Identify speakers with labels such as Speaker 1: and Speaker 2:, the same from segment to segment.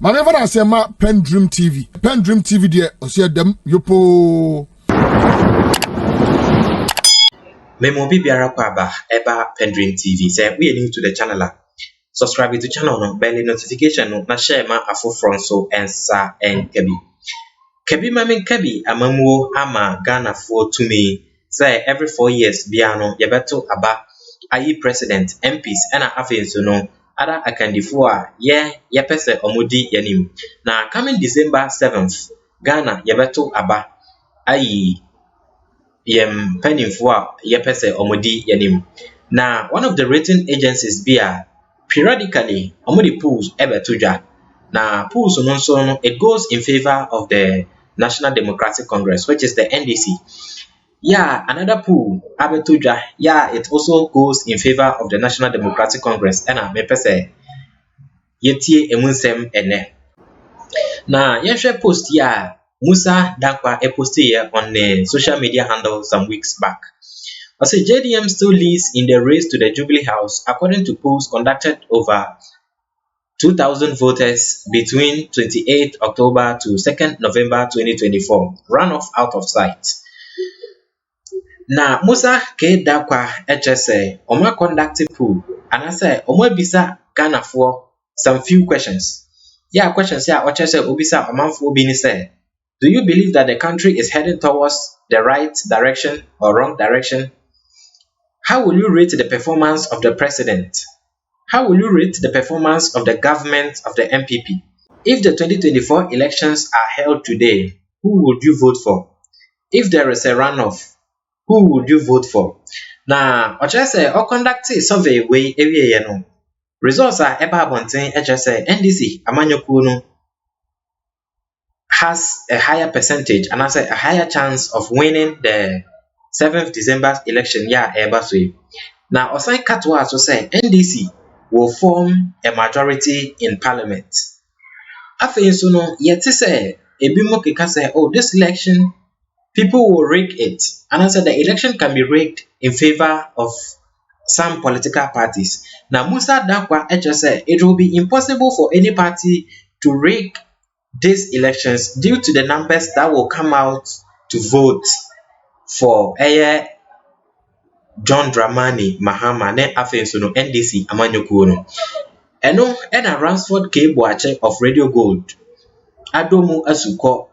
Speaker 1: Maneva na sema PENDREAM TV. PENDREAM TV de osia dem yopo.
Speaker 2: Memo bibiara kwa ba eba PENDREAM TV. Say we are new to the channel. Subscribe to the channel no bell notification no na share ma afofron so ensa enkebi. Kebi mamen kebi amamuo ama Ghana for to me. Say every 4 years biano yebeto aba ayi president MPs ena afen so no ada akandifo a ye pese omodi yanim. Na coming December 7th Ghana yebeto aba ayi yem penifo a ye pese omodi yanim. Na one of the rating agencies bia periodically omodi polls ebetuja. Na polls no it goes in favor of the National Democratic Congress, which is the NDC. Yeah, another pool, Abetuja, yeah, it also goes in favor of the National Democratic Congress. And I say, Yetie emunsem ene. Na yeshe post ya Musa Dankwa a post here on the social media handle some weeks back. I say JDM still leads in the race to the Jubilee House according to polls conducted over 2,000 voters between 28 October to 2nd November 2024. Runoff out of sight. Na Musa K. Dakwa HSA, Oma conducted pool, and I say, Oma Bisa Ghana for some few questions. Yeah, questions here, HSA Obisa Omanfu Bini say, do you believe that the country is heading towards the right direction or wrong direction? How will you rate the performance of the president? How will you rate the performance of the government of the MPP? If the 2024 elections are held today, who would you vote for? If there is a runoff, who would you vote for? Now, HSA or conduct a survey way every no. Results are eba bonten HSA NDC Amanyokuno has a higher percentage and has a higher chance of winning the 7th December election year ebaswe. Now, Osai Katwa also say NDC will form a majority in parliament. After so no, yet say Ebimo Kika say, oh, this election people will rig it. And I said the election can be rigged in favor of some political parties. Now Musa Dakwa HSA, it will be impossible for any party to rig these elections due to the numbers that will come out to vote for John Dramani Mahama ne afenso no NDC amanyokuo no eno ena Ransford K Boache of Radio Gold adomu asuko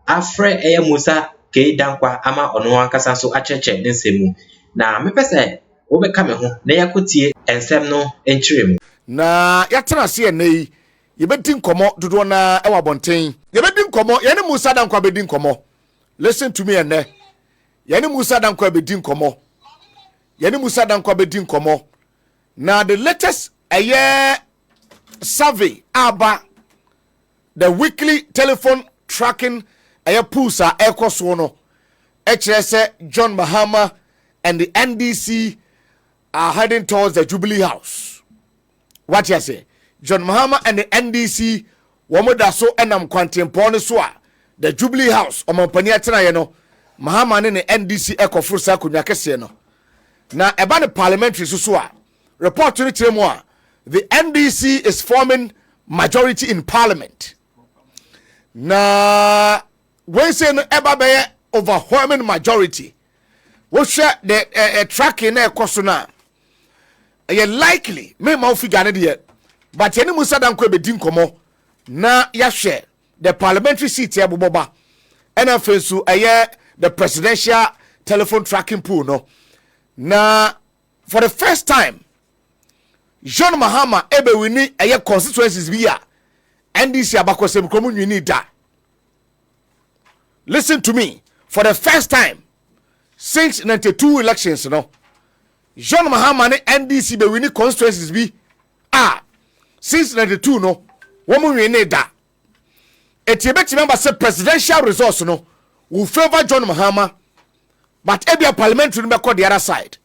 Speaker 2: afre Musa K Dankwa ama ono ankasa so acheche nsemu na mepese obeka me ho na yakotie ensem no enchirem
Speaker 1: Na yatena se nei yebedi nkomo dodo na ewa bonten yebedi nkomo yene Musa Dankwa bedi nkomo. Listen to me ene yene Musa Dankwa bedi nkomo. Yani Musa Dankwa bedi nkomo. Now the latest survey about the weekly telephone tracking pulsa ekosono HSA John Mahama and the NDC are heading towards the Jubilee House. What you say? John Mahama and the NDC womoda so enam kwantempo ne so a the Jubilee House omampani atena ye no Mahama ne NDC ekofuru sa kunwa kese no. Na eba the parliamentary so a report to the more the NDC is forming majority in parliament. Na when say no eba be overwhelming majority. What share the tracking na ekoso na ye likely me ma figure ne de but any Musa Dankwa be din komo na ya share the parliamentary seat ya boboba and afensu the presidential telephone tracking pool no. Na for the first time John Mahama ebe wini constituencies biya NDC abakosem komu nwini da. Listen to me, for the first time since 92 elections no John Mahama ne NDC be wini constituencies bi since 92 no womu nwini da. Etiebeti member say presidential resource no will favor John Mahama. But ebia parliamentary no be the other side.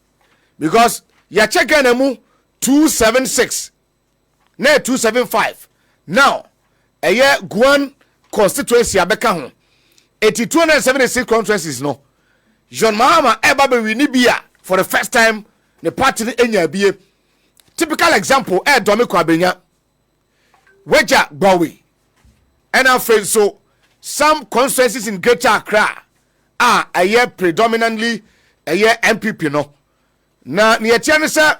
Speaker 1: Because ya check mu 276 na 275. Now, Guan constituency abeka ho. 276 constituencies no. John Mahama eba be wini bia for the first time the party enya bie. Typical example Domiko Abenya. Weja Gbawe and I feel so some constituencies in Greater Accra are a year predominantly a year MPP no. Na ni etiane say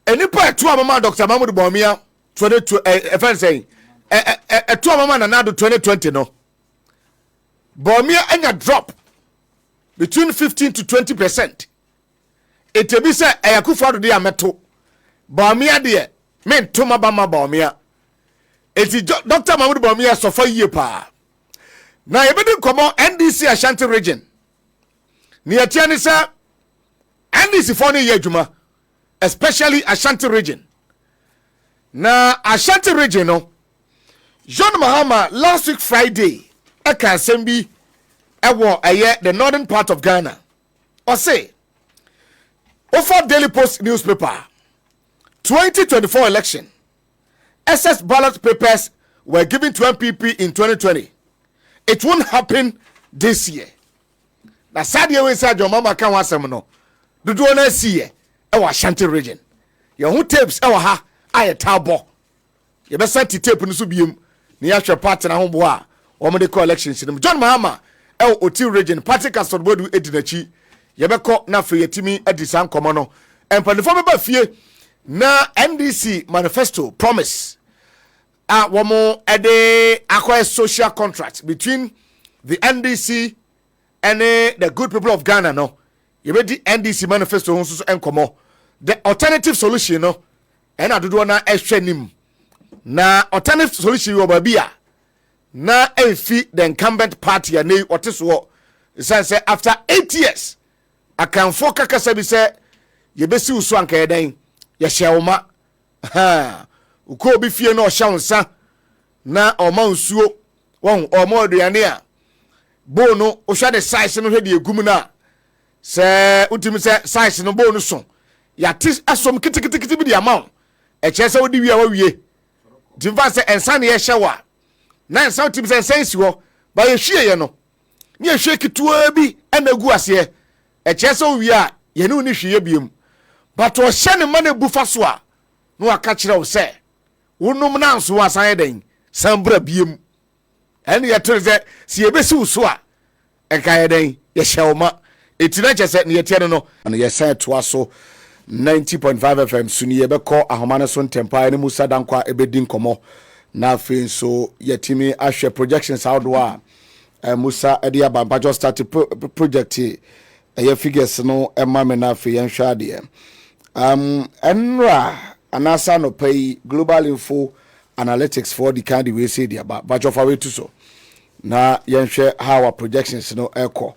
Speaker 1: enipa etu amama Dr. Mahmoud Bawumia 22 saying etu amama na nado 2020 no. Bawumia anya drop between 15 to 20%. Etebi say Akufo-Addo de ameto. Bawumia de men to mabama Bawumia. Eti Dr. Mahmoud Bawumia so for year pa. Na yebedi komo NDC Ashanti region. Ni etiane say NDC for ni yejuma, especially Ashanti region. Na Ashanti region no, John Mahama last week Friday, eka sembi ewo aye the northern part of Ghana. Or say, over Daily Post newspaper, 2024 election, SS ballot papers were given to MPP in 2020. It won't happen this year. Na sadia we say John Mahama kan wasem no. Dodo na siye e wa Ashanti region. Ye ho tapes e wa ha aye tabo. Ye be sent tape no so biem. Ni ya hwe party na ho bo a o mo de call elections nim. John Mahama e o Oti region party custody board edinachi. Ye be ko na fe yetimi edisan komo no. Empanifo be ba fie na NDC manifesto promise wo mo ede acquire social contract between the NDC and the good people of Ghana no. You read the NDC manifesto so enkomo. The alternative solution no and adodo na ehwenim. Na alternative solution wo babia. Na efi the incumbent party and what is what say after 8 years akanfo kakasa bi say ye besi uso anka yedan ye hyewoma. Ha. Uko bi fie na ohyansa na oma nsuo won oma aduane a bo no ohwa the size no hwede egum na se utimi se size no bo no so ya tis asom kitikiti bi di amount e che se wodi wi a wawie dimfa se ensa ne ye hyewa na ensa utimi se sensi ho ba ye hwie ye no ne ye hwie kituwa bi anagu ase e che se wi a ye ne uni hwie biem but o hye ne mane bufa so a no aka kire wo se wonum na nso asan den sambra biem ene ye to se si ye besi wo so a e ka ye den ye hyewoma etina chese ne yetie no na ye say to aso 90.5 FM suni ye beko ahomane so ntempa ne musa dankwa ebedi nkomo na afi so yetimi ahwe projections outdo a musa ede abamba just start project ye figures no ema me na afi yen hwa de enra anasa no pay global info analytics for the kind we say there but of away to so na yen hwe how our projections no echo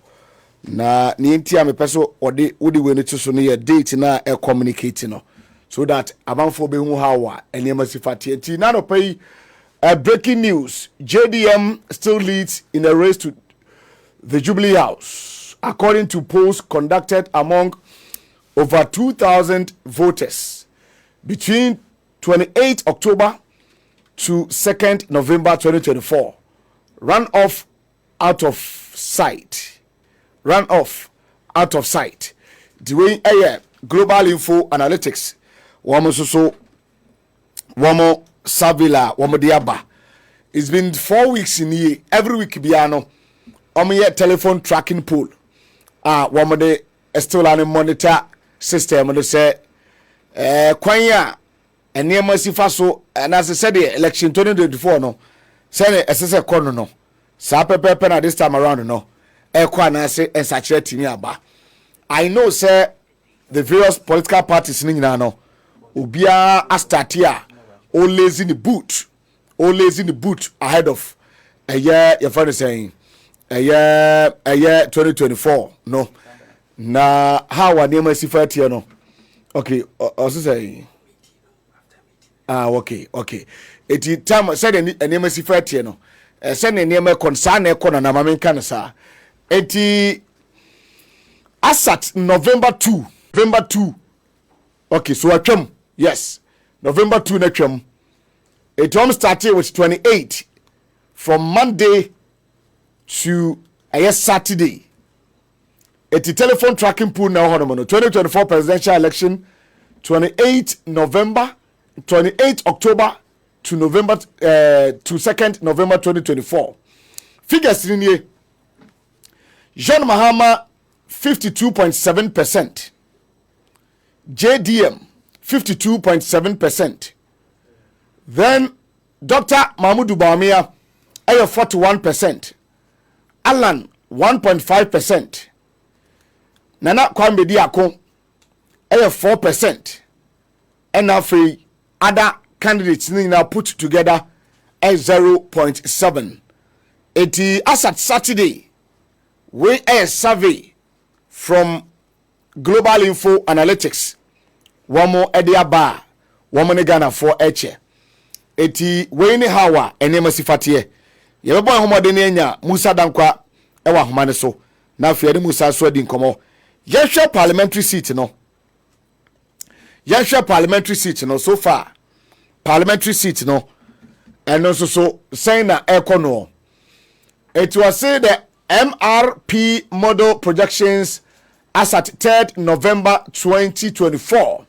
Speaker 1: na ni ntia me peso odi we ne to so no ye date na e communicate no so that abanfo be hu how a enema sifati ti na no pay breaking news. JDM still leads in a race to the Jubilee House according to polls conducted among over 2,000 voters between 28 October to 2nd November 2024. Runoff out of sight. The way global info analytics wamo Savila wamo diaba. It's been 4 weeks in here. Every week biano omo telephone tracking pool. Wamo de still monitor system and say kwanya enema sifa so and as I said the election 2024 no say esese kono no sa pepe na this time around no ekwa na say ensachire timi aba. I know say the various political parties ni nyina no obia start here all lazy in the boot ahead of a year your friend is saying a year 2024 no na how enema sifa tie no okay also say okay eti time said enema sifa tie no send enema concern e kono na mamenka no sa eti asat November 2 okay so atwam yes November 2 na twam it all started with 28 from Monday to Saturday. Eti telephone tracking pool na hono no 2024 presidential election 28 November 28 October to November to 2nd November 2024. Figures in here. John Mahama 52.7%. JDM 52.7%. Then Dr. Mahmoud Bawumia 41%. Alan 1.5%. Nana Kwame Diako 4%. And now other candidates now put together 0.7. As at Saturday, we a survey from Global Info Analytics. One more Edia Bar, one more Ghana for Eche. We hawa enema sifatie. Yebebo ahomodene nya Musa Dankwa ewa ahomane so. Na fiade Musa so di nkomo. Yehwe parliamentary seat no. Yehwe parliamentary seat no so far. Parliamentary seat no. And also so saying na econo. It was said the MRP model projections as at 3rd November 2024.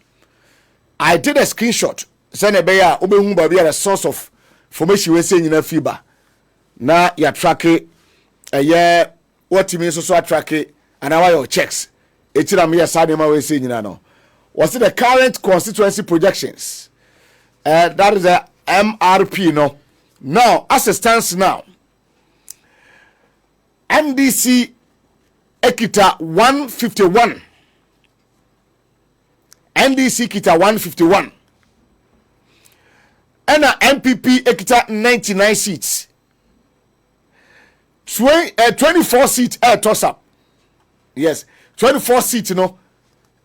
Speaker 1: I did a screenshot. Send a bear, Obehu Babi, a source of information we saying in a FIBA. Now you track it a year. What you mean so track it and now your checks. It's not me a side of my way saying, you know. Was it the current constituency projections? That is the MRP, no. Now, as it stands now, NDC Ekita 151. NDC Kita 151. And MPP Ekita 99 seats. 24 seats toss up. Yes, 24 seats, you know.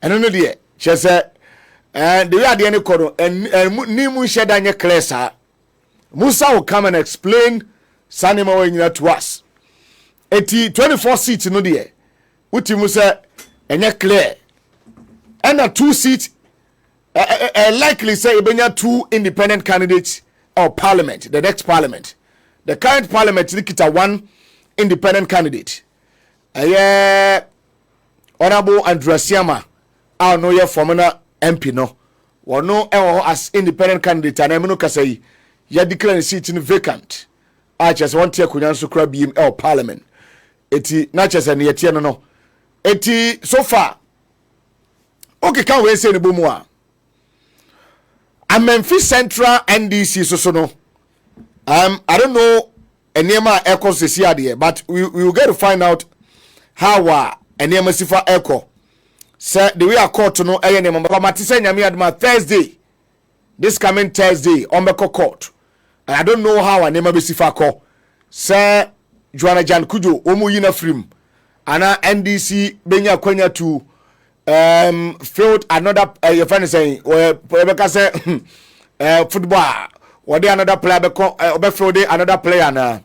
Speaker 1: And only there. She said, and the way I didn't call and Nimu Shadanya Klesa. Musa will come and explain Sanima to us. 24 seats, no dear. Uti Musa and clear. And a 2 seats, likely say Ibenya 2 independent candidates of parliament, the next parliament. The current parliament, Nikita 1 independent candidate. Honorable Andrew Siama, our no year former MP no. Or no as independent candidate, and I'm no say, ya declare the seat in vacant. I just want to kunyansu crab him our parliament. Eti not just an yetiano no. Eti so far. Okay, can we say the boomwa? A Memphis Central NDC so no. I don't know Enema echoes this year, but we will get to find out how Enema Sifa echo. Sir, the way I call to know Enema, but Matisa Yami at my Thursday. This coming Thursday, on the court. And I don't know how Enema Sifa call. Sir Joanna Jan Kujo, Omu Yina Frim, Ana NDC Benya Kwenya to failed another your friend is saying or Rebecca say football or the another player failed another player na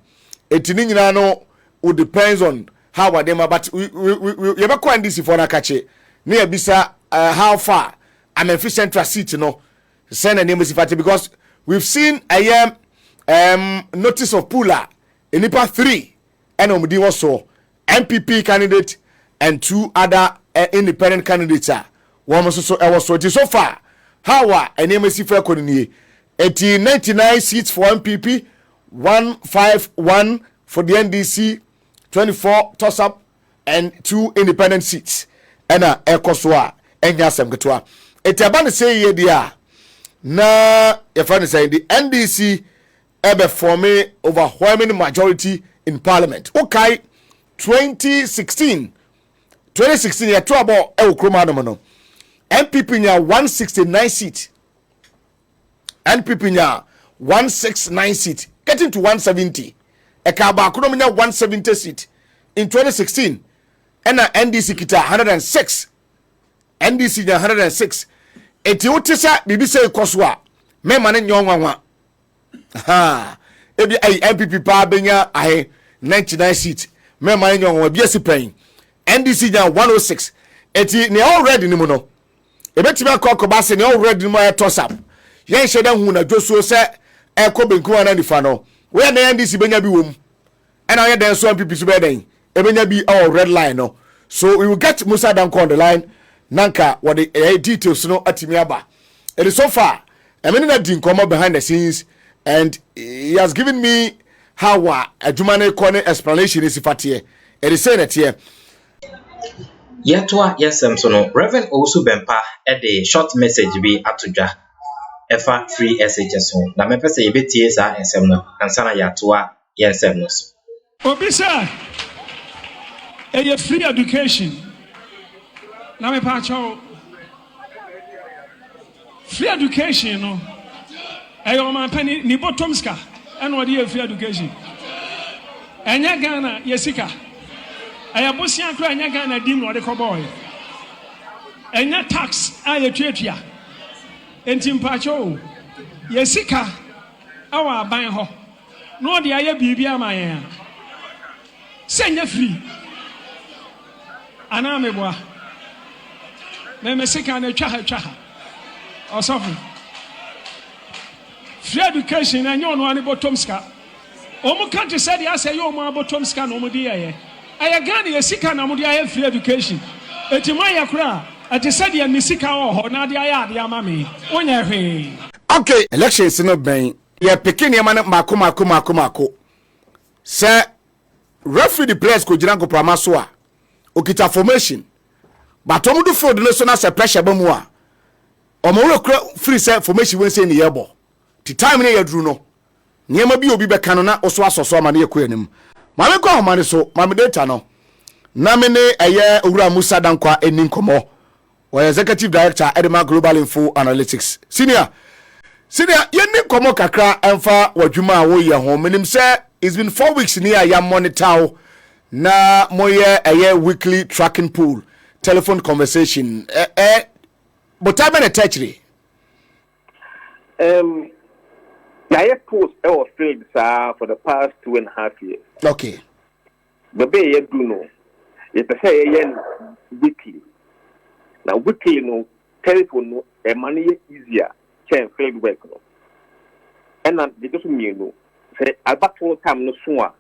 Speaker 1: it no it depends on how them but we ever quite this for na catch near bisa how far I'm efficient seat no send a name is because we've seen a notice of puller in Nipa 3 and Omudi also MPP candidate and 2 other independent candidates are one was so far how are a name is if 99 seats for MPP 151 for the NDC 24 toss up and 2 independent seats and ekoswa enya semgetwa etiabane say ye dia na your friend say the NDC ebe form overwhelming majority in parliament okay 2016 ya to about Kroma no MPP nya 169 seat NPP nya 169 seat getting to 170 ekaba kuno nya 170 seat in 2016 and NDC kita 106 NDC nya 106 eti utisa bibisa ikoswa me mane nyonwanwa ha ebi MPP pa benya 99 seat me mane nyonwanwa biasi pen NDC nya 106 eti ne already ni mu no ebetimi akoko ba se ne already ni mu ya toss up yen sheda hu na dwoso se ekobenku ana nifa no we na NDC benya bi wom and I then so MPP so be den ebenya bi all red line no so we will get Musa Danko on the line nanka what the details no atimi aba it is so far I mean na din come behind the scenes and he has given me how a Jumane corner explanation is fatie. It is saying that here.
Speaker 2: Yetwa yesem so no Reverend also bempa e de short message bi atodwa efa free SHS so na me pese ye betie sa ensem no ansa na yatoa yesem no so
Speaker 3: obi say a free education na me pa cho free education no ayo man pani ni bottomska and what you free education enya Ghana yesika aya bosia kra enya Ghana dim no de ko boy enya tax aya tuatua enti mpacho yesika awa ban ho no de aya bibia man senya free ana meboa me sika na twa ha osofu free education na nyo no ani bottom ska omu country said ya say yo mo bottom ska no mu di aye aya Ghana yesika na mu di aye free education eti man yakura ati said ya misika ho na di aye ade ama me onya hwe.
Speaker 1: Okay, elections no ben ye pikin ye man mako say referee the players ko jiran ko pramaso a okita formation but omu do field no so na say pressure ba mu a omo free say formation we say ni yebo ti time ne yadru no niema bi obi be kano na oso asoso ma ne yakọ anim ma me ko ma ne so ma me data no na me ne eye owura Musa Dankwa eni nkomo o executive director Edema Global Info Analytics senior yeni nkomo kakra emfa wadwuma a wo ye ho menim say it's been 4 weeks near ya monitor na moye eye weekly tracking pool telephone conversation but I been a touchy
Speaker 4: I post our field for the past 2.5 years.
Speaker 1: Okay.
Speaker 4: The bay you do know. It's a say weekly. Now weekly no telephone no a money easier can field work no. And then they just mean no. Say about all time no sooner.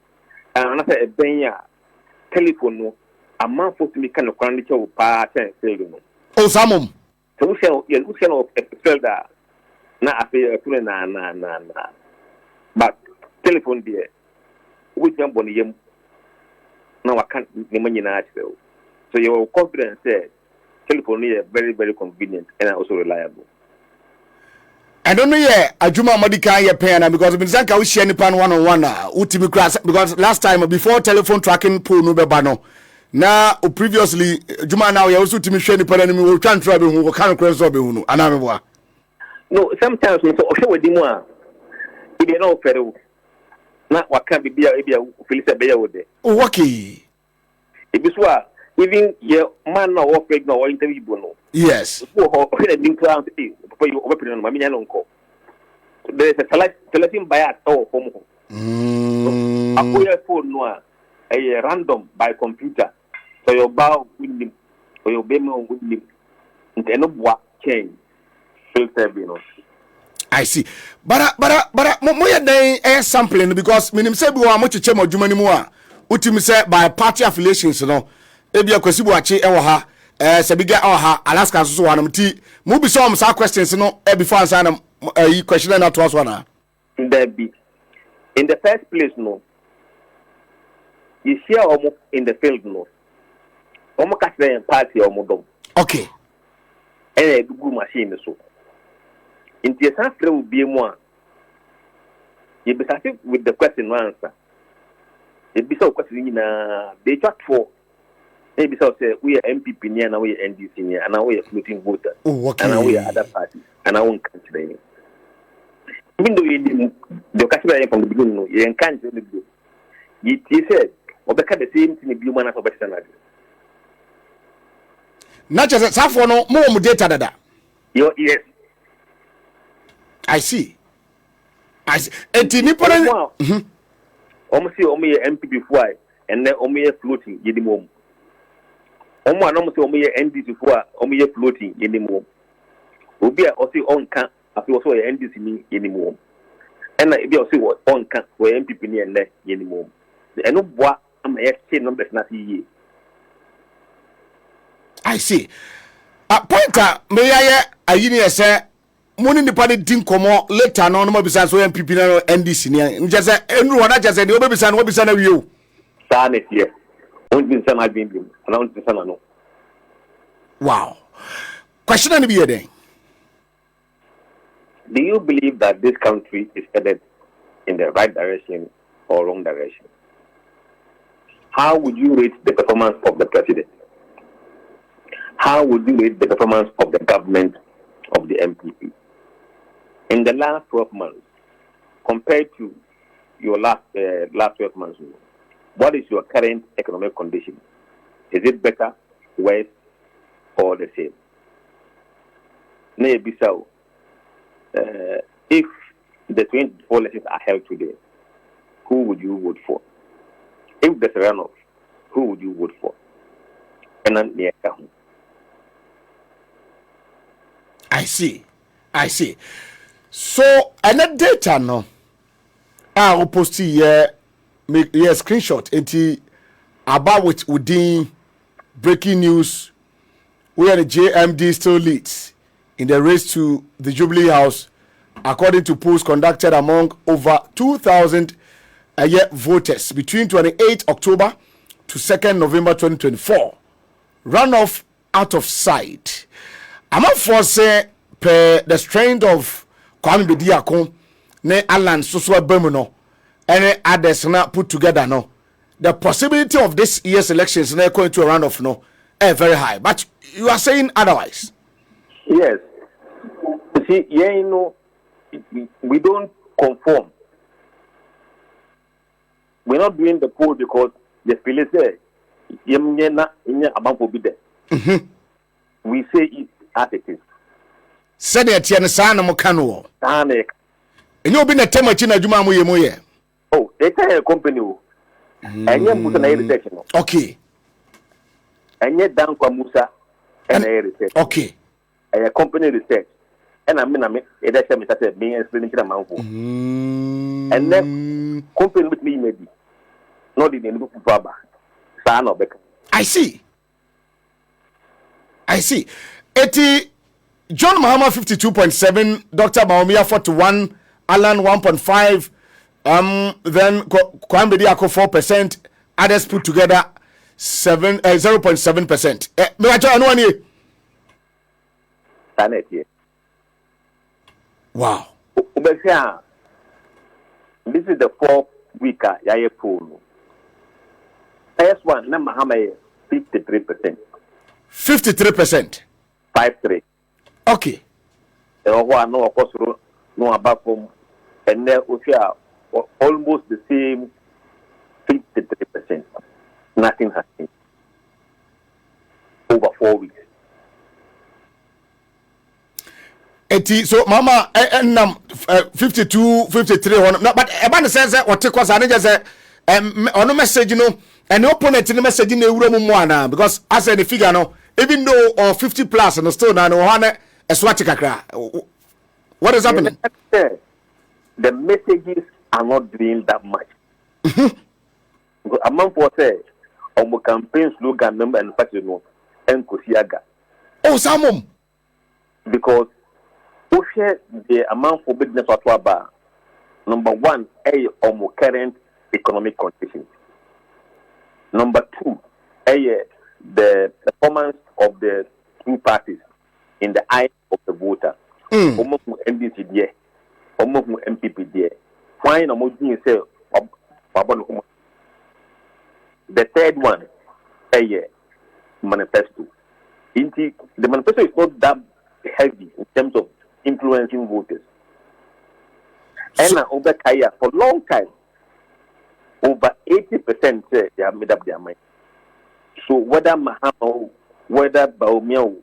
Speaker 4: And another a benya telephone no a man for to me kind of quantity part and field no.
Speaker 1: Oh samum.
Speaker 4: So we can of a field that na affair na but telephone there we jump on him now I can't imagine so your confidence said telephone is very very convenient and also reliable.
Speaker 1: I don't know yeah adwuma modika ye pen because been sanka we share nipa one-on-one ultimate class because last time before telephone tracking pool no beba no na previously adwuma now you also ultimate share nipa na me we twan try be hu kan cross be hu no ana me boa.
Speaker 4: No, sometimes we so with them if you know fero na waka bibia Felisa be with there.
Speaker 1: Oh okay.
Speaker 4: If you even your man na work no or interview no.
Speaker 1: Yes.
Speaker 4: So ho the crown before you open on mami nyanonko. There is a selecting bias or home. A phone no a random by computer. So your bow with him or your baby with him. And no what change.
Speaker 1: I see. But moya dey sampling because minim say bi wa mo cheche modwuma ni mu a utimi say by party affiliations no e bia kwasi bu ache e wo ha se biga e wo ha Alaska so wa no ti mu bi so some questions no e before answer na question na to us na
Speaker 4: there be in the first place no you share almost in the field no almost catch them party almost
Speaker 1: okay
Speaker 4: e do machine so in the answer will be more. You be starting with the question and answer. It be so question they talk for. Maybe so say we are MPP near now we are NDC near and now we are floating voter.
Speaker 1: Oh, okay.
Speaker 4: And now we are other parties and I won't consider it. Even though you didn't the consider from the beginning, no, you can't do it. You said or because the same thing be man of better.
Speaker 1: Not just that for no more data dada.
Speaker 4: Yes.
Speaker 1: I see. Enti nipa na
Speaker 4: almost see omo MP before and then omo floating yedi mom. Omo na omo see omo NDC before omo floating yedi mom. Obi a o see on kan afi o so NDC ni yedi mom. And na ebi o see on kan we MPP ni en le yedi mom. E no boa am e change numbers na see.
Speaker 1: I see. A pointer me ya ayini say money the party din komo later no no bisa so MPP na NDC ni nje say enru wona je say ni obebisa no obisa na wieo
Speaker 4: sa next year won't be sana bim na won't be sana no.
Speaker 1: Wow. Question and be here then.
Speaker 4: Do you believe that this country is headed in the right direction or wrong direction? How would you rate the performance of the president? How would you rate the performance of the government of the MPP? In the last 12 months, compared to your last 12 months, what is your current economic condition? Is it better, worse, or the same? Maybe so. If the 24 elections are held today, who would you vote for? If there's a runoff, who would you vote for? And then
Speaker 1: I see. So, another data no. I will post here make screenshot into about which within breaking news where the JMD still leads in the race to the Jubilee House, according to polls conducted among over 2,000 voters between 28 October to 2nd November 2024. Runoff out of sight. I'm not for say per the strength of Kwame Bediako ne Alan Suswa Bemuno and others not put together no. The possibility of this year's elections not going to a runoff no very high. But you are saying otherwise.
Speaker 4: Yes. You see, we don't conform. We're not doing the poll because the police say we say it as it is.
Speaker 1: Said it in Sana Mokano. And you'll be a Temachina Juma Muye.
Speaker 4: Oh, they tell a company. And you put an research.
Speaker 1: Okay.
Speaker 4: And yet down for Musa and a research.
Speaker 1: Okay.
Speaker 4: A company research. And I mean, it actually started being explanation amount. And then company with me maybe. Not in the book for Son or Becker.
Speaker 1: I see. 80 John Mahama 52.7, Dr. Maumia 41, Alan 1.5, then Kwame Bediako 4%, others put together 0.7%. Wow.
Speaker 4: This is the fourth week Yaya poll. First one, Mahama 53%.
Speaker 1: 53%.
Speaker 4: 5-3.
Speaker 1: Okay.
Speaker 4: No, of course, no about from, and then we are almost the same 53%. Nothing has changed over 4 weeks.
Speaker 1: So, Mama, 52, 53, but Eban says that what was I just on a message, and the opponent in the message in the room because I said the figure, no, even though 50 plus and still now, what is happening?
Speaker 4: The messages are not doing that much. Among for say, our campaign slogan number and fact and Kosiaga.
Speaker 1: Oh, some
Speaker 4: because we share the amount for business at Waba. Number one, our current economic conditions. Number two, the performance of the two parties in the eye of the voter. Almost NDC there, almost MPP there. Why no more doing say? The third one, manifesto. The manifesto is not that heavy in terms of influencing voters. And over Kaya for a long time, over 80% say they have made up their mind. So whether Mahama, whether Baumia,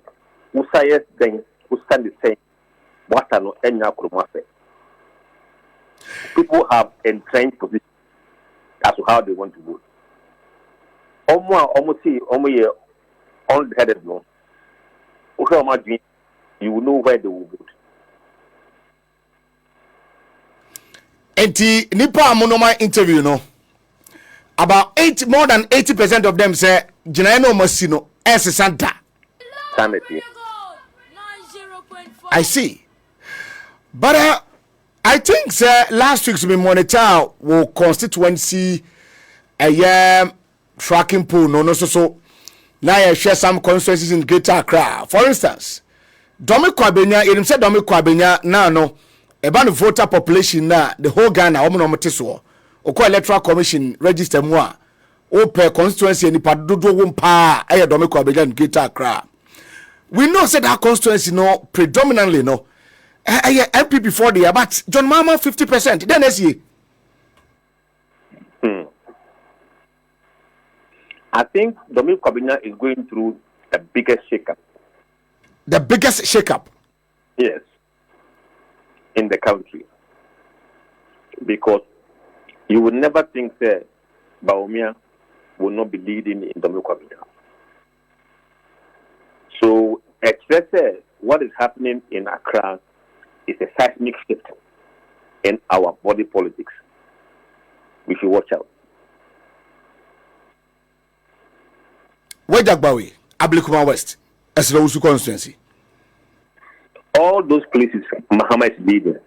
Speaker 4: who says then, who stand the same, what are no any people have entrenched position as to how they want to vote. Almost headed no. You will know where they will vote.
Speaker 1: And the Nipa Monoma interview, no. About more than 80% of them say Jinano Masino as Santa.
Speaker 4: Sanity.
Speaker 1: I see. But I think last week's me monitor will constituency a tracking pool no so now I share some constituencies in Greater Accra. For instance, Domi Kwabenya, you said Domi Kwabenya now no about the voter population now the whole Ghana omonomotiso oko electoral commission register moi o per constituency ni padodo wumpa aye Domi Kwabenya in Greater Accra. We know said that constituency no predominantly no MPP for the but John Mama 50%. Then let's see.
Speaker 4: I think Dominic Kwabena is going through the biggest shakeup.
Speaker 1: The biggest shakeup?
Speaker 4: Yes. In the country. Because you would never think that Bawumia will not be leading in Dominic Kwabena. So, what is happening in Accra is a seismic shift in our body politics. We should watch out.
Speaker 1: Wejagbawe, Ablikuma West, Esrawusu constituency.
Speaker 4: All those places Mahama is leading.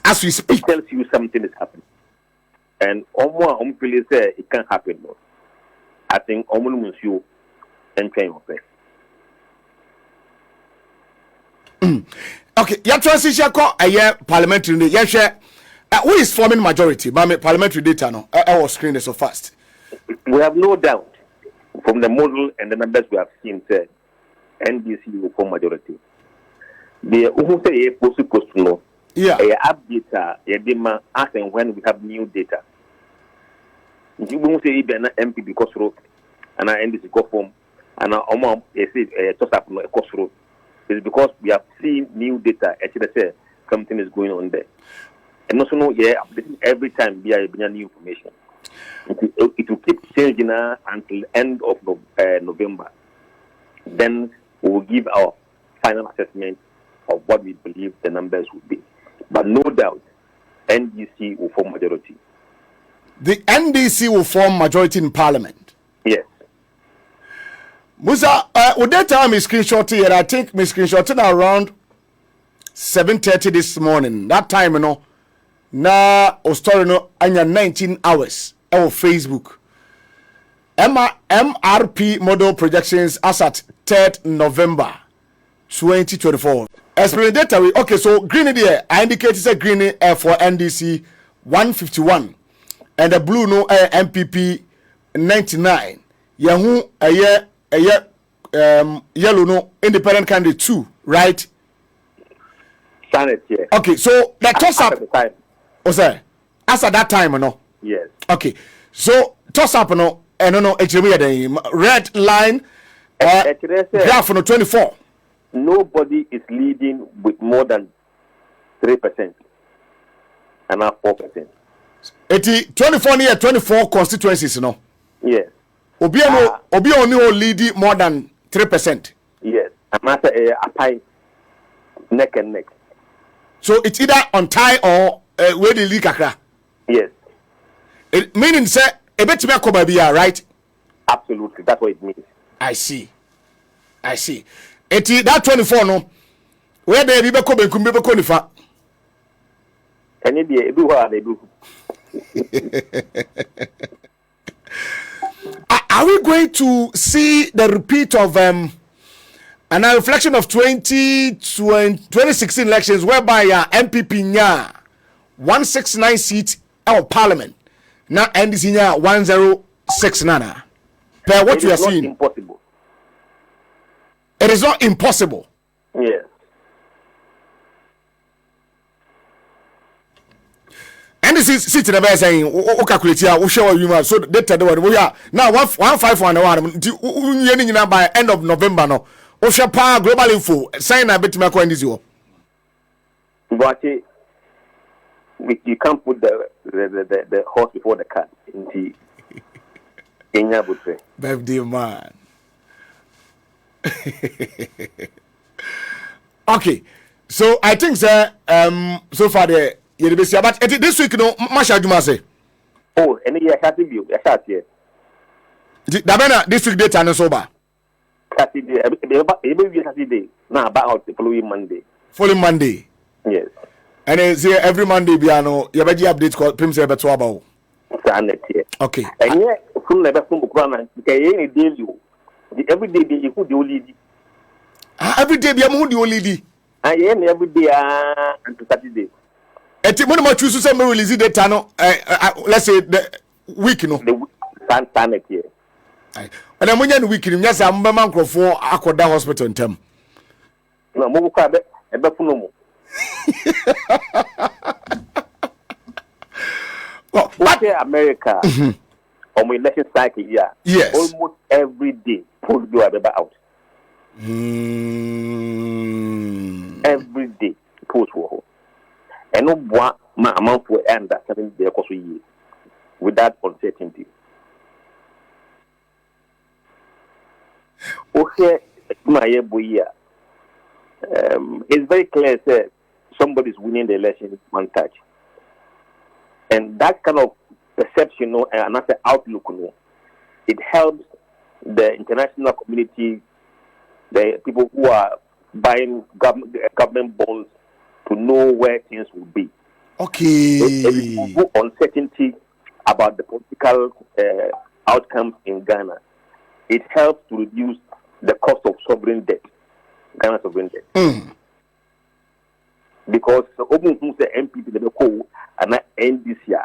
Speaker 1: As we speak,
Speaker 4: it tells you something is happening. And Omwa Ompili say it can't happen. No. I think Omunu Monsieur and Train of Faith.
Speaker 1: Okay, your transition call a year parliamentary. Yes, who is forming majority? Parliamentary data no. I was screened so fast.
Speaker 4: We have no doubt from the model and the numbers we have seen said NDC will form majority. The who say supposed to know.
Speaker 1: Yeah.
Speaker 4: Update demand as and when we have new data. You won't say MP because road and NDC go form and our say just up no cost road. It's because we have seen new data. Actually, say something is going on there, and also know every time we have new information. It will keep changing until end of November. Then we will give our final assessment of what we believe the numbers will be. But no doubt, NDC will form majority.
Speaker 1: The NDC will form majority in Parliament.
Speaker 4: Yes.
Speaker 1: Musa, would that time is screenshot here? I think my screenshot around 7:30 this morning. That time, you know, na o story no anya 19 hours on Facebook. MRP model projections as at 3rd November 2024. Explain data. Okay, so green there. I indicated say green for NDC 151 and the blue no MPP 99. Yahoo a year. Yellow no independent candidate 2, right?
Speaker 4: Senate, yeah.
Speaker 1: Okay, so the toss up. Oh, sir. As at that time, no.
Speaker 4: Yes.
Speaker 1: Okay, so toss up, no. No. The red line. Graph no 24.
Speaker 4: Nobody is leading with more than 3%, and not 4%.
Speaker 1: 24 near 24 constituencies, no.
Speaker 4: Yes.
Speaker 1: Obi only lead more than 3%.
Speaker 4: Yes, and after a pie neck and neck.
Speaker 1: So it's either on tie or where the leak akra.
Speaker 4: Yes.
Speaker 1: It meaning say a bit to be right?
Speaker 4: Absolutely, that's what it means.
Speaker 1: I see. That 24 no. Where they be nifa.
Speaker 4: Can it be what they do?
Speaker 1: Are we going to see the repeat of a reflection of 2016 elections whereby MPP nya 169 seats out Parliament now NDC nya 1069? Per what you are seeing,
Speaker 4: impossible.
Speaker 1: It is not impossible.
Speaker 4: Yes.
Speaker 1: And this is sitting there saying, "O calculate here, o show you so data the one we are now 151 by end of November no. O share power global info sign a bit me ko NDC.
Speaker 4: But you can't put the horse before the cart into Kenya Butre.
Speaker 1: Birthday man. Okay, so I think sir, so far the but this week no Masha Juma say.
Speaker 4: Oh, any year Saturday, Saturday.
Speaker 1: This week data no sober.
Speaker 4: Saturday, Saturday. Now about the following Monday.
Speaker 1: Following Monday.
Speaker 4: Yes.
Speaker 1: And it's here every Monday, Biano. You have a update called Pim's Ever to about. Okay.
Speaker 4: And yet, from the best from Ukraine, any daily, every day you could do lead.
Speaker 1: Every day, Biamu, the only.
Speaker 4: I am every day and Saturday.
Speaker 1: And one of my chooses some release the tunnel, let's say the week, no.
Speaker 4: The Sunday here.
Speaker 1: And I'm when you're week, yes, I'm a man for Aquada Hospital in Tem.
Speaker 4: No, more a befuno. What America on my election cycle, yeah.
Speaker 1: Yes.
Speaker 4: Almost every day, polls do out. Every day, polls were. And no one amount will end that 7 days without uncertainty. Okay, my boy, it's very clear that somebody's winning the election one touch. And that kind of perception, and another outlook, it helps the international community, the people who are buying government bonds, to know where things will be.
Speaker 1: Okay.
Speaker 4: If you uncertainty about the political outcomes in Ghana, it helps to reduce the cost of sovereign debt, Ghana's sovereign debt. Because the MPP, the co, and not end this year,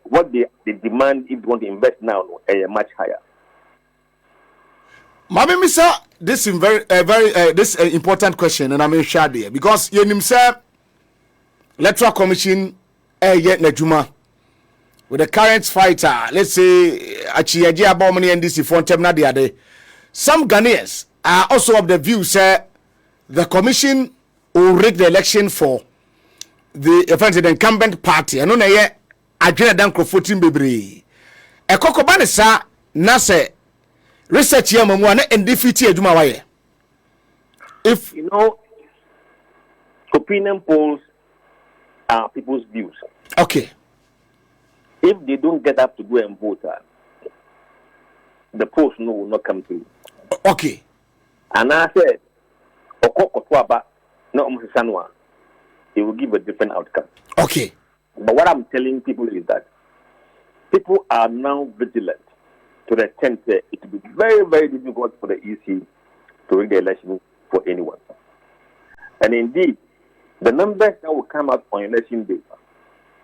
Speaker 4: what they demand if they want to invest now is much higher.
Speaker 1: Mami Misa, this is this important question, and I'm sure there because you know, Electoral Commission yet Najuma with the current fighter, let's say Achiyaji Abomani NDC for Temna the other. Some Ghanaians are also of the view, sir, the commission will rig the election for the incumbent party. And on a agenda danko 14 bebre. A cocobanesa nase research yamamwana and defeat Juma waye. If
Speaker 4: you know, opinion polls are people's views.
Speaker 1: Okay.
Speaker 4: If they don't get up to go and vote, the polls will not come through.
Speaker 1: Okay.
Speaker 4: And I said, it will give a different outcome.
Speaker 1: Okay.
Speaker 4: But what I'm telling people is that people are now vigilant to the extent that it will be very, very difficult for the EC to rig the election for anyone. And indeed, the numbers that will come out on election day,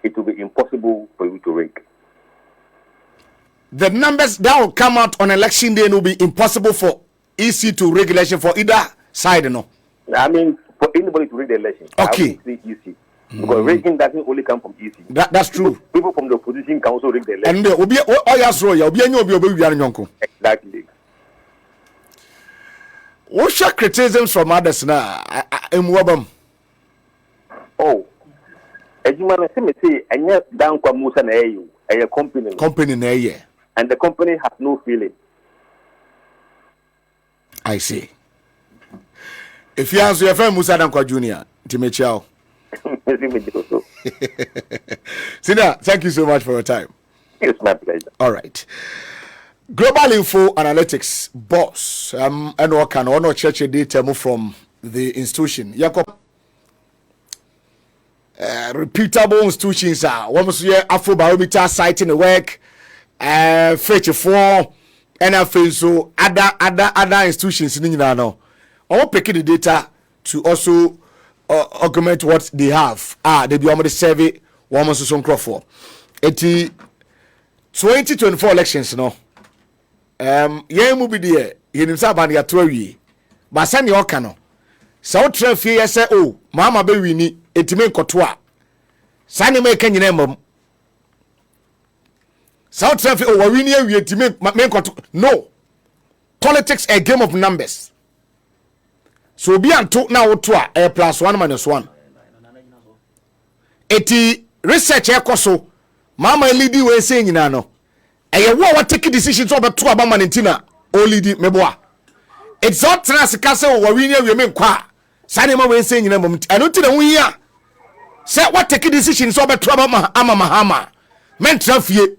Speaker 4: it will be impossible for you to rig.
Speaker 1: The numbers that will come out on election day will be impossible for EC to rig election for either side, no?
Speaker 4: I mean, for anybody to rig the election.
Speaker 1: Okay.
Speaker 4: I would say EC. Because rigging doesn't only come from EC.
Speaker 1: That's true.
Speaker 4: People from the opposition can also rig the election.
Speaker 1: And
Speaker 4: Exactly.
Speaker 1: What's your criticisms from others now?
Speaker 4: Oh, as you might say, and yet down Musa a company. And the company has no feeling.
Speaker 1: I see. If you answer your friend Musa Dankwa Jr., Timechao. Sina, thank you so much for your time.
Speaker 4: It's my pleasure.
Speaker 1: All right. Global Info Analytics boss, and what can honor church data from the institution. Reputable institutions are one must hear Afrobarometer citing the work, fetch for and so other institutions in Nino. Or picking the data to also augment what they have. They be almost survey one must so for 2024 elections, no. Mu be there, himself and your 12 but send your cano. So traffic, say, oh, Mama be winning. Etime kotwa sane me kan nyina mam south traffic o wawini awie etime me koto no politics a game of numbers so obi anto na woto a +1 - 1 eti research ekoso mama leadi we say nyina no eye wo take decisions obeto aba manentina o leadi meboa it's all transika say o wawini awie me nkwa sane ma we say nyina mam eno ti na hu hia. Say what take decision so beto ama mahama men trafie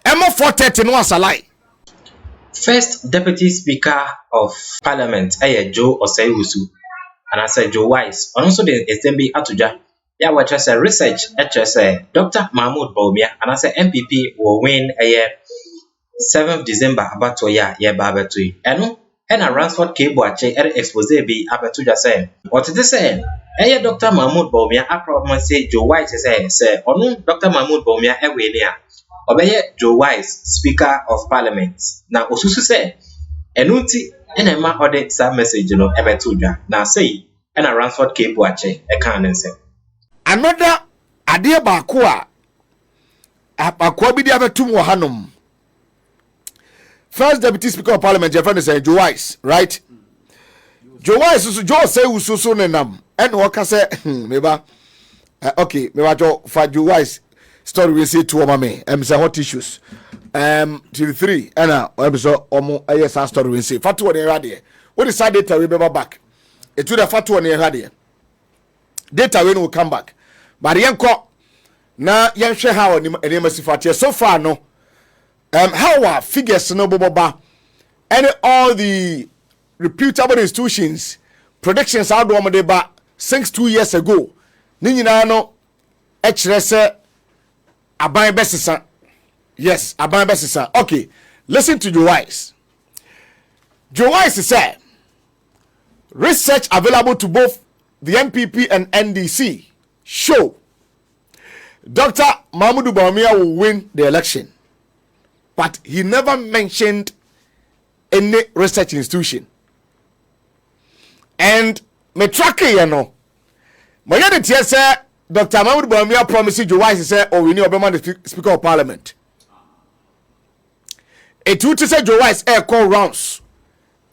Speaker 1: emo 430 no asalai.
Speaker 2: First Deputy Speaker of Parliament Joe Oseiwusu and I said Joe Wise on also the SMB Atuja. Yeah, what I said research Dr. Mahmoud Baumia and I said MPP will win a year 7th December about to ya babetui. And a Ransford cable at expose be abatuja say. What it is saying? Dr. Mahmoud Baumia, I probably say Joe Wise say, or no, Dr. Mahmoud Baumia, a winner. Obey Joe Wise, Speaker of Parliament. Now, Osusu say, Enuti, and a ma audit some message, you know, abatuja. Now say, and a Ransford cable at a cannon say.
Speaker 1: Another idea bakua, a be the other two Hanum. First Deputy Speaker of Parliament, your friend is Joe Wise, right? Joe Wise, Joe say ususu nenam, and waka say, meba, okay, meba Joe Wise story we say to me, say hot issues, till 3, and so omo story we say. Fatu on the what is that data we be back? It will the fatu on the data when we come back, but yanko na yanhwe how ni masifati so far no. How are figures no boba and all the reputable institutions predictions out do ba since 2 years ago ni nyina no e kire se aban besesa. Yes, aban besesa. Okay, listen to Joe Wise. Joe Wise said research available to both the MPP and NDC show Dr. Mahmoud Baumia will win the election. But he never mentioned any research institution. And me track you know. My other teacher said Dr. Mahmoud Baumia promised Joe Wise say, "Oh, we need Obama the Speaker of Parliament." It would say Joe Wise call rounds.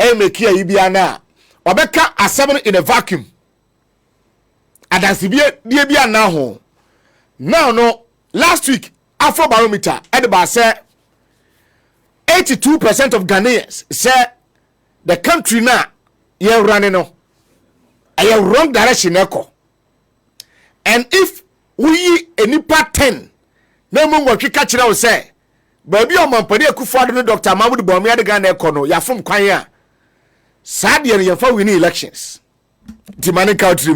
Speaker 1: Make here Ibiana. Obeka assembly in a vacuum. And that's the now. Now no. Last week Afro Barometer Edba said 82% of Ghanaians say the country now you're running on a wrong direction echo. And if we any part 10 no more what we catch now say baby on Mampadi Akufo-Addo Dr. Mahmoud Baumia de Ghana econo ya from kwanya sad year for winning elections timani country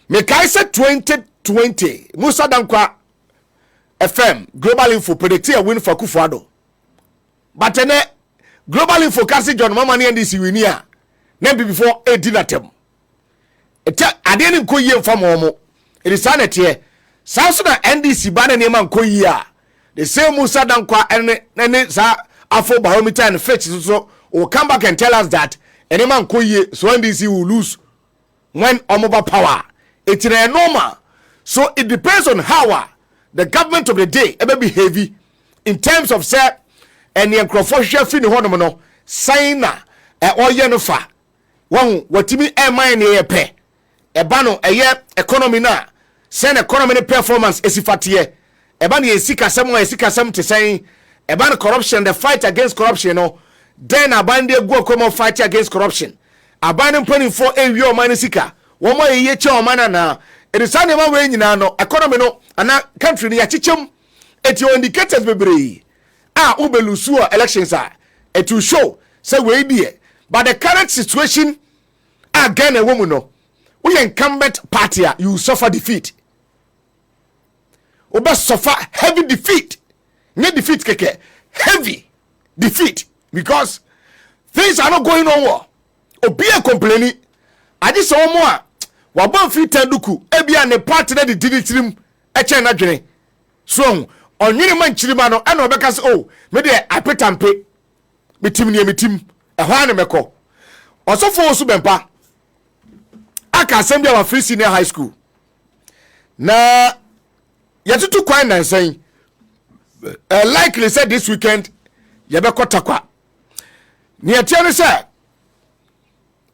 Speaker 1: me kai say 2020 Musa Dankwa FM Global Info predict a win for Akufo-Addo. But then Global Info kasi John Mama ni NDC winia na before 18 atem. Ade ni nko yie mfa mo. It is sanity. Sanso na NDC ba na nema nko yie a. The same Musa Dankwa ene sa Afro Barometer and Fetch so will come back and tell us that enema nko yie so NDC will lose when omoba power. It's normal. So it depends on how the government of the day ever be heavy in terms of say and the microphone fin hono no sign na or ye no fa won watimi e man ne ye pe e ba no eye economy na say economy performance esifate e ba no esikasem te say e ba no corruption, the fight against corruption no then abande go come fight against corruption abande putting for ewi o man sika wo mo ye che o man na it is an man we nyina no economy no ana country ni ya chichem et your indicators bebre ubelusu elections are it will show say we dey but the current situation again a woman no we incumbent party you suffer defeat oba suffer heavy defeat ne defeat keke heavy defeat because things are not going on well obi e complaining adi so mo a wabon free tanduku ebia ne party na di tirim e chen na dwene so onwene man chirima no ana obeka se oh me de apetampe metim ehwa na meko osofo osu bempa aka assembly of free senior high school na yatutu kwan na nsan likely said this weekend yebekota kwa ni atia ne say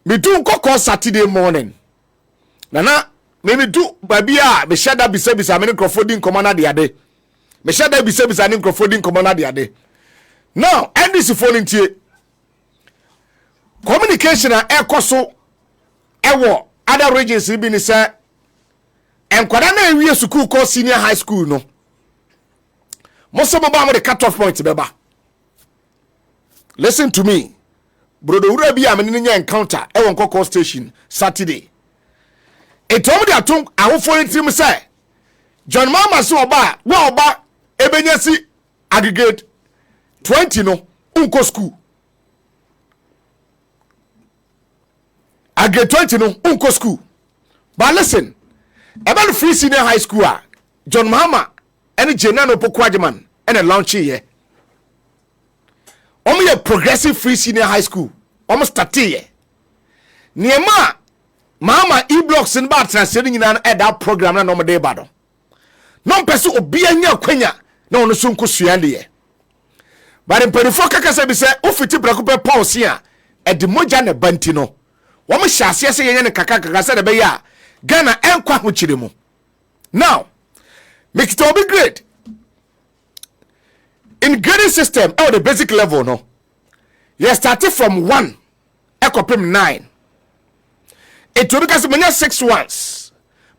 Speaker 1: me do nkoko Saturday morning na me do babia me shada bisa me microphone komana de ade me shada bisa ni microphone komana de ade now NDC phone tie communication a ekoso ewo other regions bi ni say enkwada na ewie school ko senior high school no mo so mo ba mo the cut off point beba listen to me brodo wura bi a me ne nya encounter e won kokko station Saturday etom dia ton awofo ntim say John Mama so oba wa oba ebenya si aggregate 20 no unko school aggregate 20 no unko school. But listen, about free senior high school John Mama and Jenano Pokwajaman and a launch here. Only a progressive free senior high school almost 30 years. Niema Mama e-blocks in bad transferring in an that program and normal day battle. Non person obianya kwenya na ono sunku suande. But in perifoka kasa bi se ofiti brakupe pause here e de moja ne bantino. Wo mo hyase se yenye ne kaka se de be ya Ghana enkwa ho chire mu. Now, make it all be great. In grading system, the basic level, no. You started from 1, ekopim 9. It will because manya 6 ones,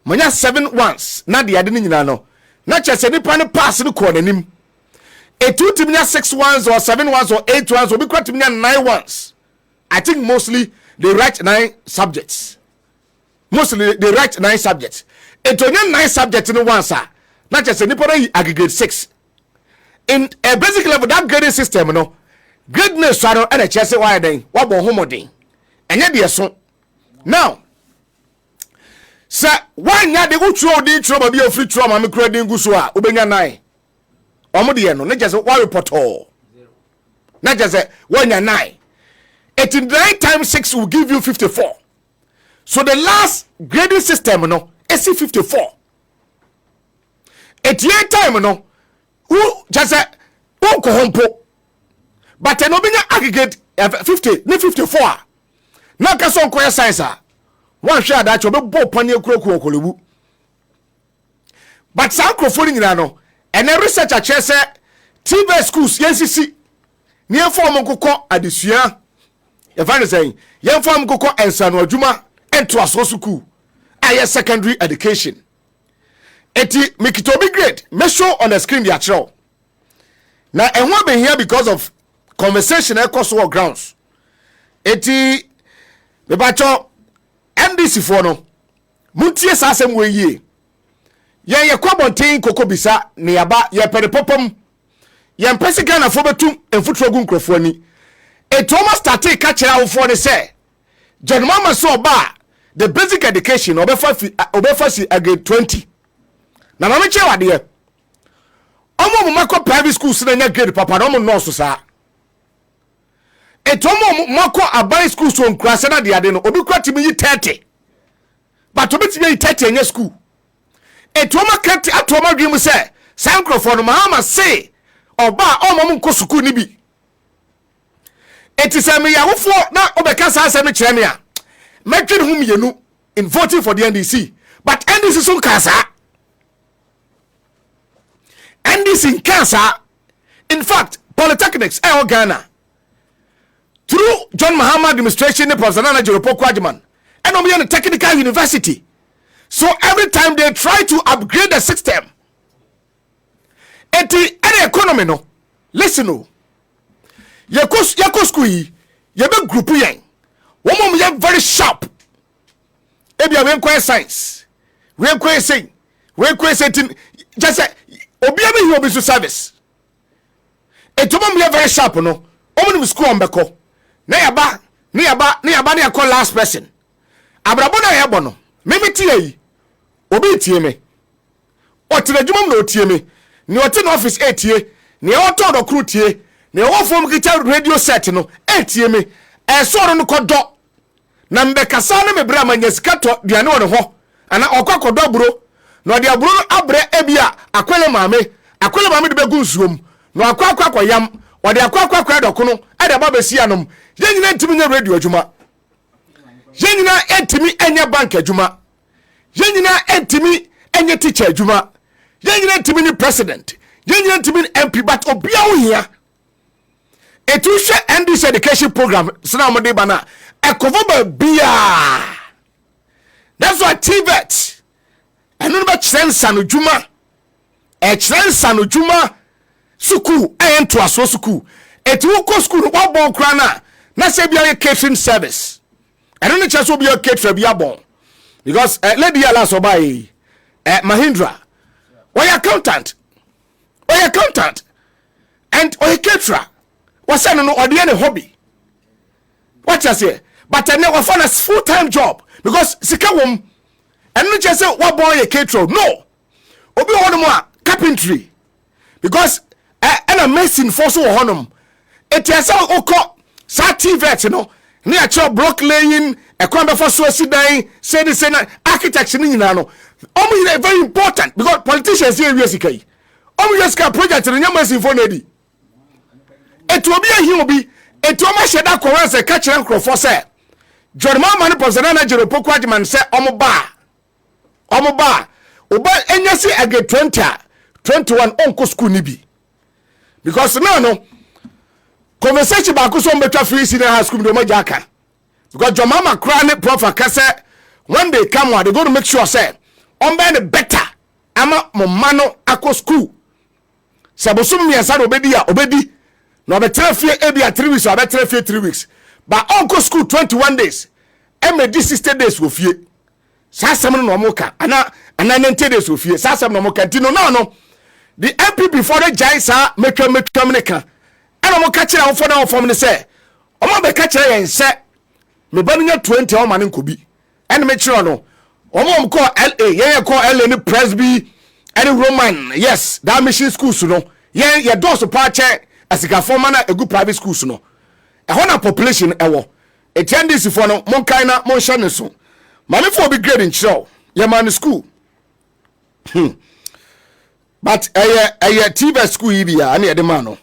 Speaker 1: manya 7 ones. Na the adini nyina no. Na chese nipa ne pass no ko nanim. It will timnya 6 ones or 7 ones or 8 ones or be quite timnya 9 ones. I think mostly they write 9 subjects. Mostly they write 9 subjects. It only 9 subjects in one sir. Not just a nipple aggregate 6. In a basic level, that grading system, no greatness shadow and a chess wire day, what bon homo day. And yet be so. Now, sir, why not the good throw the trouble be a free trauma, me credit gusua, ubenya nine. Omodiano, not just a war report all. Not just a 1 and 9. 89 times 6 will give you 54. So the last grading system, no, is 54. 88 time, no, who just a won't hompo. But an obina aggregate 50, ni 54. Now, Casson Quay Science, one share that you'll be both pony croco. But some crofooling rano, and a researcher chair said, TV schools, YCC, near form Coco at this year. If I'm saying, young form Coco and San Wajuma. To a school, higher secondary education. Eti make it be great. Make sure on the screen the actual. Now, and what been here because of conversation across all grounds. Eti the bacho MDC for no. Muntie sasem we ye. Ye kwabonten koko bisa ne aba ye pere popom. Ye mpesi Ghana fo betum enfutro gu nkrofo ani. Eti o ma start ka kira wo fo ne say. John Mama so ba the basic education obefa si grade 20. Na mama che wade. Omo mako private schools na nya grade papa no mo no so sa. Etomo mako abai schools on krasa na de ade no obi kwatimi yi 30. But obi timi yi 30 nya school. Etoma kati atoma dwim se sankrofo no mama say oba omo nko school ni bi. Etise me yawofo na obeka sa asem kire me a metwe hum yenu in voting for the NDC, but NDC so kasa NDC in kasa. In fact, polytechnics Ghana through John Mahama administration ne Professor Nana Jeropo Kwajiman and on technical university. So every time they try to upgrade the system, any economy no listen no yako school yi yebe group yen womo ye very sharp ebia we nkwai science we nkwai saying just say obi ebe hi obi so service etomom ye very sharp no omo school ombeko na yaba na call last person abrabo na yebo no memeti yi obi tie me otere djumom na otie me ni ote no office etie ni oto do crew tie ne wo fom kicha radio set no etie me soro no kodo na mbekasa na mebra manyesika to duane wo ne ho ana okwakodo buro na ode aburo abre ebia akwele mame de begu nsuom na akwakwa yam ode akwakwa dokono ade ba besi anom yenyina ntimi nya radio adwuma yenyina entimi enya bank adwuma yenyina entimi enya teacher adwuma yenyina ntimi ni president yenyina ntimi MP but obia wo hia etushe NDC education program sina mo de bana ekovoba bia. That's why TVET enu ba chensa no djuma chensa no djuma suku ento aso suku etu ko school wo bon kra na say be a catering service I don't know chance will be a caterer be bon because lady ala so buy Mahindra why accountant and or a caterer was no or the any hobby what you say but I never found a full-time job because sika wom and not just say what boy a caterer no obi one more carpentry because and a mason for so honum it is all oko sa TVET no ne a block laying a kwamba for so sidan say the same architecture ni nyina no omo very important because politicians here we sika yi omo yes ka project ni nyama for nedi it will be a human it will ma sheda ko say catch and crofo say John Mama ni president na Jero Poku Adman say omo ba oba enyasi age 21 onko school ni bi because now no conversation ba ko so mbetwa free senior high school do ma jaka because John Mama cry ne prof akase when they come out they go to make sure say on be better ama mo mano akọ school sabosum miasa do obedi no be 3 weeks or be 3 weeks but onko school 21 days and me 60 days wo fie sasem no mo ka ana 90 days wo fie sasem no mo ka tino no the MP before the jaisa make ka ana mo ka kire wo for na form ne say o mo be ka kire yen se me ba nya 20 o ma ne nkobi and me kire no o mo ko LA yen ko LA ni Presby and Roman yes that mission schools no yen do so pa che asika form na egu private schools no e ho na population e wo attendance for no mon kai na mon hye ne so mame for be grade in show ye man school but a TV school ibia ani e de man no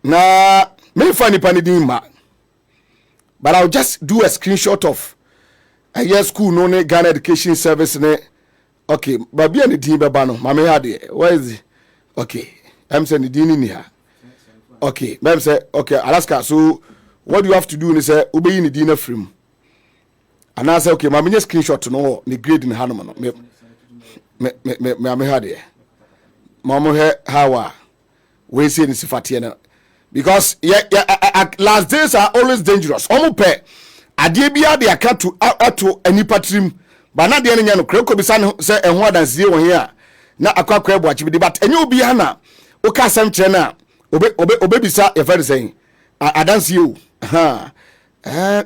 Speaker 1: na me fani pani din ma but I'll just do a screenshot of a school no ne Ghana Education Service ne okay but be any din beba no mame had where is it okay I'm saying the din ni ha okay ma'am say okay Alaska so what do you have to do ni say obey ni din afrim and I say okay mame nya screenshot no ni grade ni ha no me had it mama he how we say ni sifate na because last days are always dangerous omo pe ade bia de aka to anipa trim ba na de nya no kreko bisa ne se ehho adansie won here na akwa ebo achi bi but enye obi ha na o ka sam kire na obe bisa e fa say adansie o ha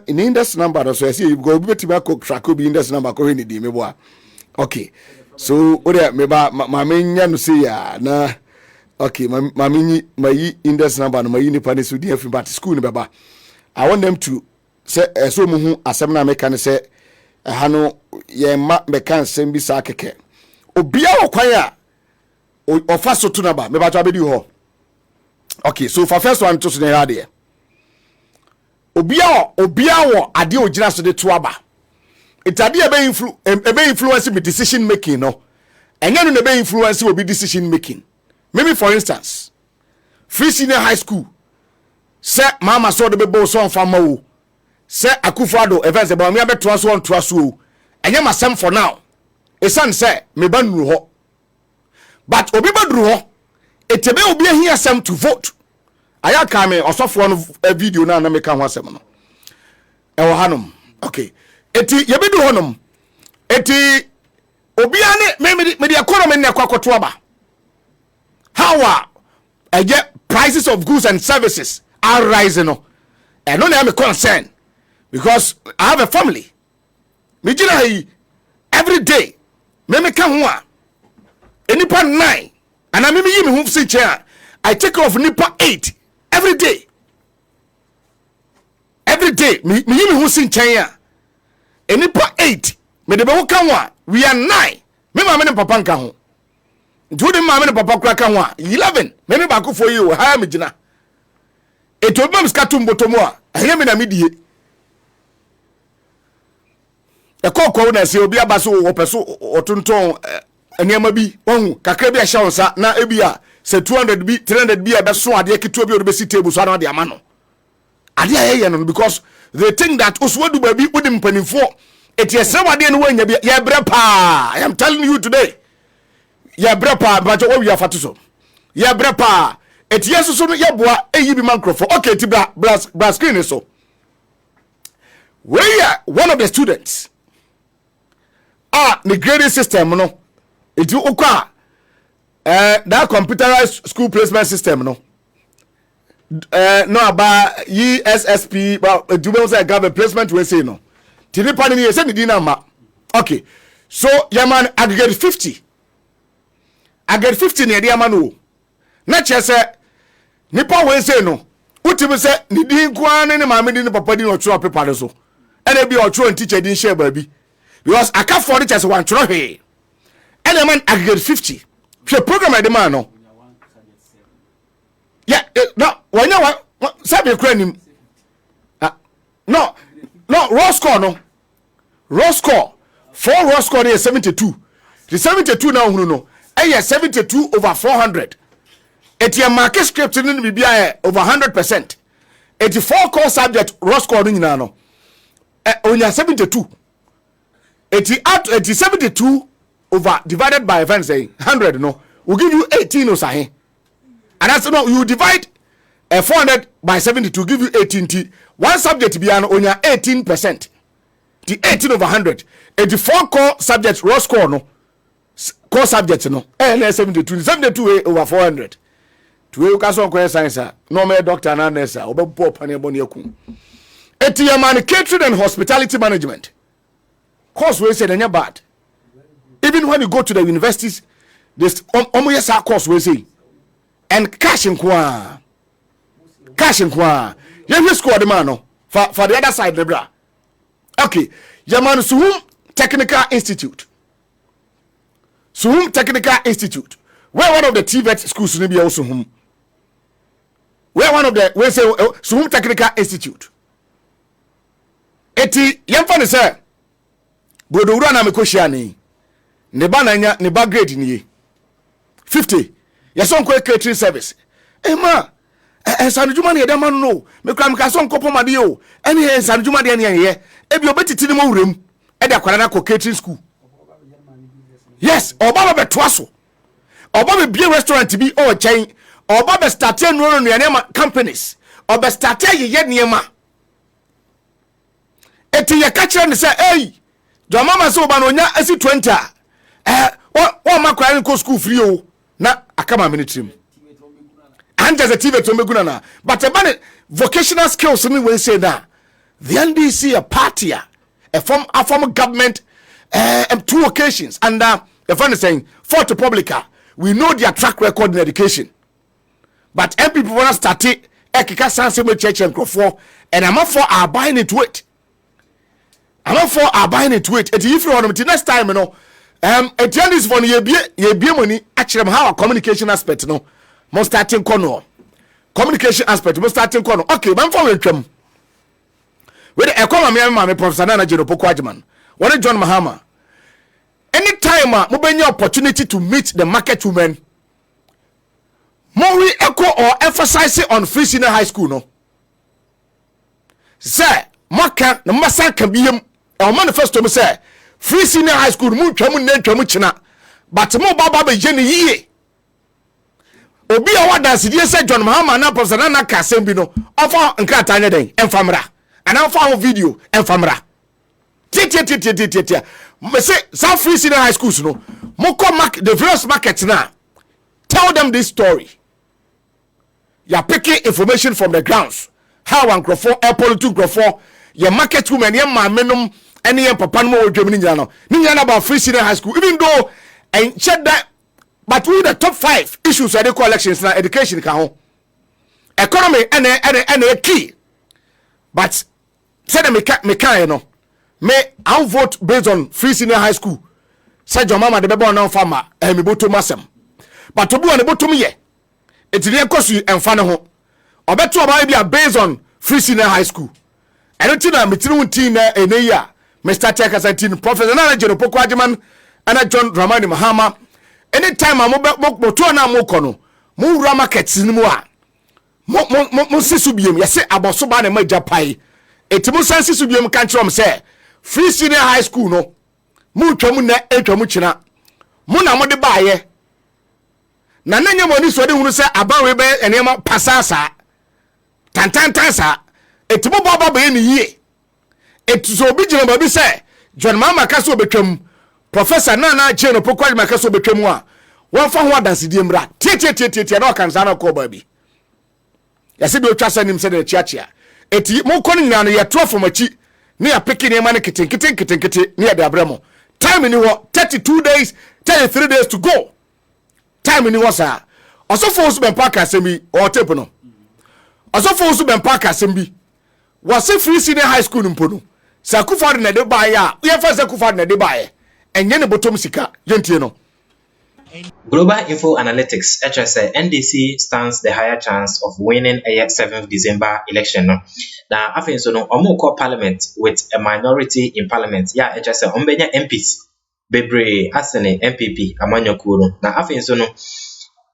Speaker 1: in index number so say you go obi betima ko track obi index number ko ni di me boa okay so ore me ba ma nya no say ya na okay mami mayi index number no mayi ni pane so di afim but school ni baba I want them to say so mu hu asem na meka ne say ha no ye ma meka nsem bi sa keke obia okwan a ofa so to na ba me ba to abedi ho okay so for first one to so na ade obia wo ade ogina so de to aba itade ebe influence me decision making no enye no be influence obi decision making. Maybe for instance, free senior high school, say mama saw the baby son from Mau, say Akufado events about me, I bet trust one trust you, and you must send for now. A son say, me ban ruho. But Obi Badruho, it will be here some to vote. I come or soft one of a video now, and make one seminar. Hanum, okay. Eti Yabidu Honum, Eti Obiane, maybe the economy in the Kwakotwaba. How I get prices of goods and services are rising, and only I'm a concern because I have a family. Every day, me come one, nipa 9, and I me home sit chair. I take off nipa 8 every day. Every day, me home sit chair. Nipa 8, me de be come one. We are 9. Me mama and papa nka ho. Do the mama and papa kraka ho 11 me ba ko for you ha me gina etobam skatum botomo a ahe me na medie e kokko na se obi abaso wo peso otonton aniama bi ohu kakra bi a hya wonsa na ebi a se 200 bi 300 bi a beso ade keto bi o be si table so na de ama no ade aye no because they think that oswodu ba bi odi mpanimfo etiese wade no wanya bi ya bre pa. I am telling you today. Ya brepa but what we are fatuso. Ya brepa eti yeso so no yeboa eyi bi mankrofo okay ti bra screen so where one of the students the grading system no eti ukwa that computerized school placement system no no about ESSP but do we say government placement we say no ti ni pani ni say ni na ma okay so yaman aggregate 50 ni dia man na chese nipa we say no utimi say ni din kwa ne maame din papa din ocho paper so ene bi ocho teacher din share ba bi because aka for the chese wan tro he ene man aggregate 50 hwe program e de man no yeah no wanya wa sabe kra nim no raw score no raw score for raw score is 72 the 72 now hunu no 72 over 400 eti market script ni bibia over 100%. 84 core subject raw score ni nyina no onya 72 eti 72 over divided by event say 100 no will give you 18 or sahin and that's no you divide 400 by 72 give you 18 t one subject bia no onya 18%. The 18 over 100 84 core subject raw score no core subject no 72 over 400 to you can so science no me doctor na nurse obepo pane boni eku eti man catering and hospitality management course we say na bad even when you go to the universities this yes course we say and cash in kwa you score the man no for the other side the bra okay yaman Suhum Technical Institute where one of the TVET schools ni be also home where one of the we say Suhum Technical Institute eti yemfa ne say bodowura na mekohia ni ne ba na nya ne ba grade ni 50 yeso nko catering service ma sanjuma ne edama no me kram ka so nkopo made o ene sanjuma de ne ye ebi obetiti ne mo wurem e de akwara na ko catering school yes oba be toaso oba be bie restaurant bi o chain oba be start no no companies oba start ye niema eti ye ka kire ne say hey do mama so oba no nya asi 20 o makwara ko school free o na akama ministry and as a TV to meguna na but about vocational skills me we say that the NDC a party a form government 2 occasions and the friend is saying for the publica we know their track record in education but people want to start it ekika sanse me church and crofo and I'm not for our buying into it et if you want to next time you know at the end is for ye be money actually how a communication aspect no mo starting kono communication aspect mo starting kono okay ban for wetwam we the economy me professor Nana Jeno Poko Adjiman one John Mahama anytime mo benya opportunity to meet the market women mo we echo or emphasize on free senior high school no say maka na masa ka biem e manifesto me say free senior high school mu twam na twam china but mo baba be je ne yiye obi a wadanse die say John Mahama na professor Nana ka sembi no ofa nkrata anya den enfamra ana ofa ho video enfamra tie me say some free senior high schools no mo ko the various markets na tell them this story you are picking information from the grounds how one crofo apple to crofo your market women your mamenum any papa no odwam ni nyana about free senior high school even though and check that but we the top 5 issues at the elections na education ka ho economy and key but say them me can no me I vote based on free senior high school say your mama the bebe na farmer me botom asem but obi on botom ye etire kosu emfa ne ho obeto oba bia based on free senior high school and ti na metiri wunti na eneya Mr. Tekasantin Professor Nana Jeno Poko Adjiman and John Dramani Mahama anytime moto na mo kono mo wura market ni mu a mo sisu biem yese aboso ba na maja pai etimu sansisu biem kan krom say free senior high school no mu twam na etwam china mo na mo de baaye na nanya moni so de hunu se abawe be enema pasasa tantantan sa etimo baba be ni yie etuso obi gina ba bi se John Mama kaso betwam professor Nana Jeno Pokwali makaso betwam a won fa ho adanse die mra tie na okansa na ko ba bi yase bi otwa sanim se de chiachia eti mo kɔ nyina no yɛto afomachi ne ya peki ne ma ne kete ne ya de abramo time ni wo 32 days 33 days to go time ni wo sa osofo usu ben park asemi o tape no osofo usu ben park asemi wase free senior high school mpo no sakufa na de ba ya ye fa sakufa na de ba ye enye ne bottom sika yentie no.
Speaker 2: Global Info Analytics HSA NDC stands the higher chance of winning a 7th December election. Now, I think so. No, call Parliament with a minority in Parliament. Yeah, HSA ombenya MPs, bebre asene MPP amanyo kuno. Now, I think so. No,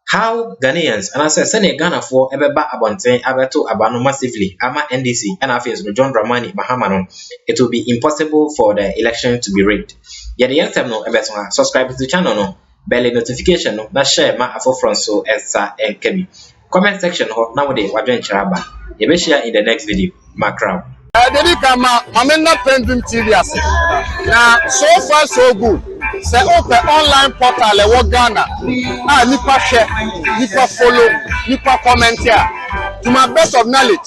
Speaker 2: how Ghanaians and I say send Ghana for ebeba abonten abeto abano massively ama NDC and I think so. John Dramani Mahama. It will be impossible for the election to be rigged. Yeah, the young time no ebeto subscribe to the channel no. Bell notification no na share ma afo front so ensa enkebi comment section ho na wode wadwen chiraba ye be share in the next video macrow
Speaker 5: Dedi kama amena PENDREAM TV ase na so far so good say open online portal e wo Ghana nipa share nipa follow nipa comment here to my best of knowledge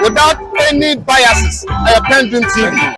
Speaker 5: without any biases PENDREAM TV.